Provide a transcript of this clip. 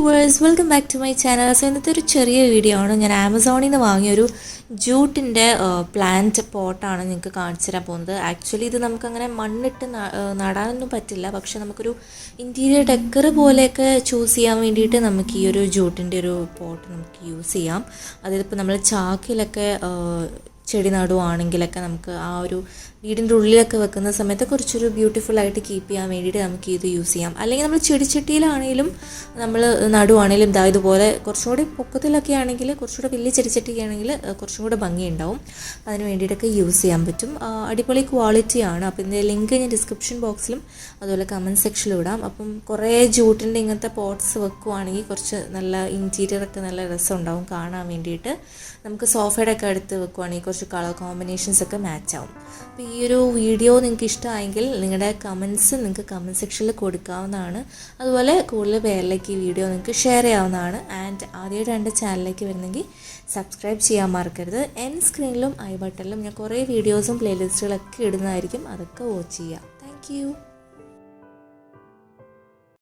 Viewers, welcome back to my channel. So ഇന്നത്തെ ഒരു ചെറിയ വീഡിയോ ആണ്. ഞാൻ ആമസോണിൽ നിന്ന് വാങ്ങിയൊരു ജൂട്ടിൻ്റെ പ്ലാന്റ് പോട്ടാണ് നിങ്ങൾക്ക് കാണിച്ചു തരാൻ പോകുന്നത്. ആക്ച്വലി ഇത് നമുക്കങ്ങനെ മണ്ണിട്ട് നടാനൊന്നും പറ്റില്ല, പക്ഷെ നമുക്കൊരു ഇൻറ്റീരിയർ ഡെക്കർ പോലെയൊക്കെ ചൂസ് ചെയ്യാൻ വേണ്ടിയിട്ട് നമുക്ക് ഈ ഒരു ജൂട്ടിൻ്റെ ഒരു പോട്ട് നമുക്ക് യൂസ് ചെയ്യാം. അതായത് ഇപ്പോൾ നമ്മൾ ചാക്കിലൊക്കെ ചെടി നടുവാണെങ്കിലൊക്കെ നമുക്ക് ആ ഒരു വീടിൻ്റെ ഉള്ളിലൊക്കെ വെക്കുന്ന സമയത്ത് കുറച്ചൊരു ബ്യൂട്ടിഫുള്ളായിട്ട് കീപ്പ് ചെയ്യാൻ വേണ്ടിയിട്ട് നമുക്ക് ഇത് യൂസ് ചെയ്യാം. അല്ലെങ്കിൽ നമ്മൾ ചെടിച്ചട്ടിയിലാണെങ്കിലും നമ്മൾ നടുവാണെങ്കിലും ഇതുപോലെ കുറച്ചും കൂടി പൊക്കത്തിലൊക്കെ ആണെങ്കിൽ, കുറച്ചുകൂടെ വലിയ ചെടിച്ചട്ടിയാണെങ്കിൽ കുറച്ചും കൂടെ ഭംഗിയുണ്ടാവും. അതിന് വേണ്ടിയിട്ടൊക്കെ യൂസ് ചെയ്യാൻ പറ്റും. അടിപൊളി ക്വാളിറ്റിയാണ്. അപ്പോൾ ഇതിൻ്റെ ലിങ്ക് ഞാൻ ഡിസ്ക്രിപ്ഷൻ ബോക്സിലും അതുപോലെ കമൻറ്റ് സെക്ഷനിലും ഇടാം. അപ്പം കുറേ ജൂട്ടിൻ്റെ ഇങ്ങനത്തെ പോട്ട്സ് വെക്കുവാണെങ്കിൽ കുറച്ച് നല്ല ഇൻറ്റീരിയറൊക്കെ നല്ല രസമുണ്ടാവും കാണാൻ വേണ്ടിയിട്ട്. നമുക്ക് സോഫയുടെ ഒക്കെ അടുത്ത് വെക്കുവാണെങ്കിൽ കുറച്ച് കളർ കോമ്പിനേഷൻസ് ഒക്കെ മാച്ച് ആവും. അപ്പോൾ ഈ ഒരു വീഡിയോ നിങ്ങൾക്ക് ഇഷ്ടമായെങ്കിൽ നിങ്ങളുടെ കമൻറ്റ്സ് നിങ്ങൾക്ക് കമൻറ്റ് സെക്ഷനിൽ കൊടുക്കാവുന്നതാണ്. അതുപോലെ കൂടുതൽ പേരിലേക്ക് ഈ വീഡിയോ നിങ്ങൾക്ക് ഷെയർ ചെയ്യാവുന്നതാണ്. ആൻഡ് ആദ്യമായിട്ട് എൻ്റെ ചാനലിലേക്ക് വരുന്നെങ്കിൽ സബ്സ്ക്രൈബ് ചെയ്യാൻ മറക്കരുത്. സ്ക്രീനിലും ഐ ബട്ടണിലും ഞാൻ കുറേ വീഡിയോസും പ്ലേലിസ്റ്റുകളൊക്കെ ഇടുന്നതായിരിക്കും. അതൊക്കെ വാച്ച് ചെയ്യുക. താങ്ക്